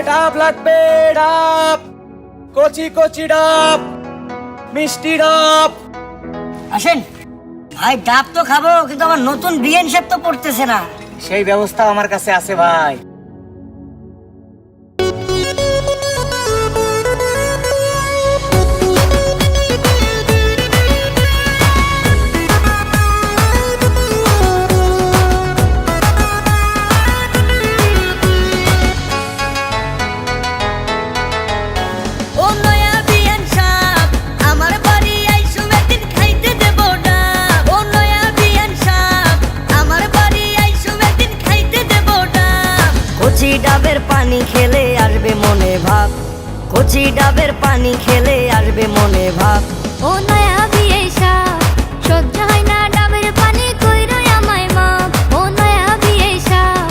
ডাব লাগবে, ডাব, কচি কচি ডাব, মিষ্টি ডাব। আসেন ভাই, ডাব তো খাবো, কিন্তু আমার নতুন বিএন শেপ তো পড়তেছে না। সেই ব্যবস্থা আমার কাছে আছে ভাই। কচি ডাবের পানি খেলে আসবে মনে ভাব, কচি ডাবের পানি খেলে আসবে মনে ভাব। ও নয়া বিয়ে সাপ, সহ্য হয় না ডাবের পানি, কইরো আমায় মাপ। ও নয়া বিয়ে সাপ,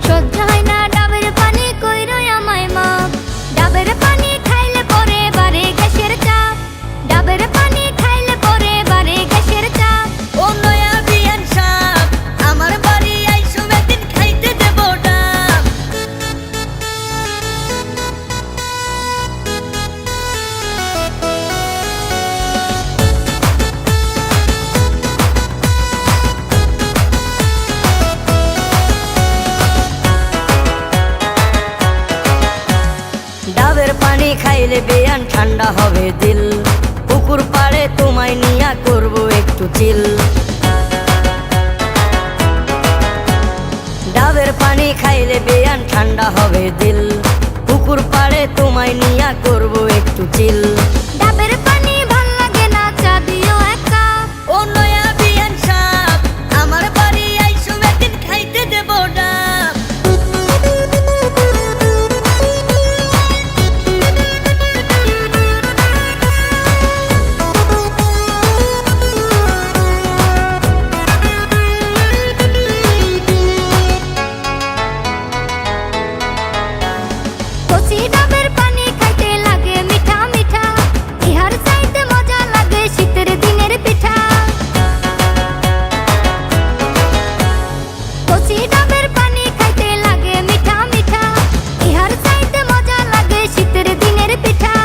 সহ্য হয় না ডাবের পানি, কইরো আমায় মাপ। ডাবের পানি খাইলে পরে বারে গ্যাসের চাপ, ডাবের পানি খাইলে পরে বারে গ্যাসের চাপ। ও নয়া বিয়ান সাপ, আমার বাড়ি আইসো একদিন খাইতে দেব ডাব। ডাবের পানি খাইলে বেয়ান ঠান্ডা হবে দিল, পুকুর পাড়ে তোমায় নিয়া করব একটু চিল। ডাবের পানি খাইলে বেয়ান ঠান্ডা হবে দিল, পুকুর পাড়ে তোমায় নিয়া করব একটু চিল। ডাবের পানি ভাল লাগে না, চা দিও এক কাপ। ও নয়া বিয়ান সাপ, আমার বাড়ি আইসো একদিন খাইতে দেব ডাব। কচি ডাবের পানি খাইতে লাগে মিঠা মিঠা, ইহার চাইতে মজা লাগে শীতের দিনের পিঠা। কচি ডাবের পানি খাইতে লাগে মিঠা মিঠা, ইহার চাইতে মজা লাগে শীতের দিনের পিঠা।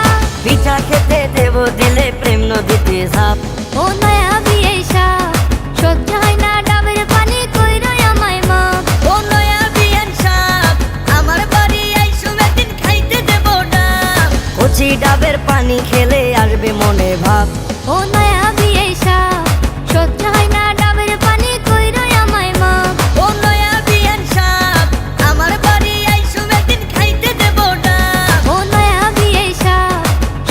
পিঠা খেতে দেব দিলে প্রেম নদীতে ঝাঁপ। ও নয়া বিয়ে সাপ, সহ্য হয় না ডাবের পানি, কইরো আমায় মাপ। ও নয়া বিয়ান সাপ, আমার বাড়ি আইসো একদিন খাইতে দেব ডাব। কচি ডাবের পানি খেলে আসবে মনে ভাব। ও নয়া বিয়ে সাপ, সহ্য হয় না ডাবের পানি, কইরো আমায় মাপ। ও নয়া বিয়ান সাপ, আমার বাড়ি আইসো একদিন খাইতে দেব ডাব। ও নয়া বিয়ে সাপ,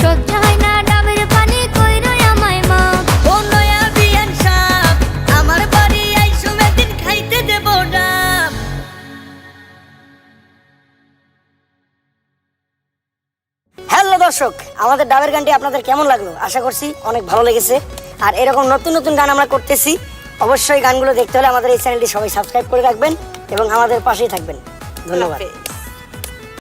সহ্য হয় না ডাবের পানি, কইরো আমায় মাপ। ও নয়া বিয়ান সাপ, আমার বাড়ি আইসো একদিন খাইতে দেব ডাব। হ্যালো দর্শক, আমাদের ডাবের গানটি আপনাদের কেমন লাগলো? আশা করছি অনেক ভালো লেগেছে। আর এরকম নতুন নতুন গান আমরা করতেছি, অবশ্যই গানগুলো দেখতে হলে আমাদের এই চ্যানেলটি সবাই সাবস্ক্রাইব করে রাখবেন এবং আমাদের পাশেই থাকবেন। ধন্যবাদ।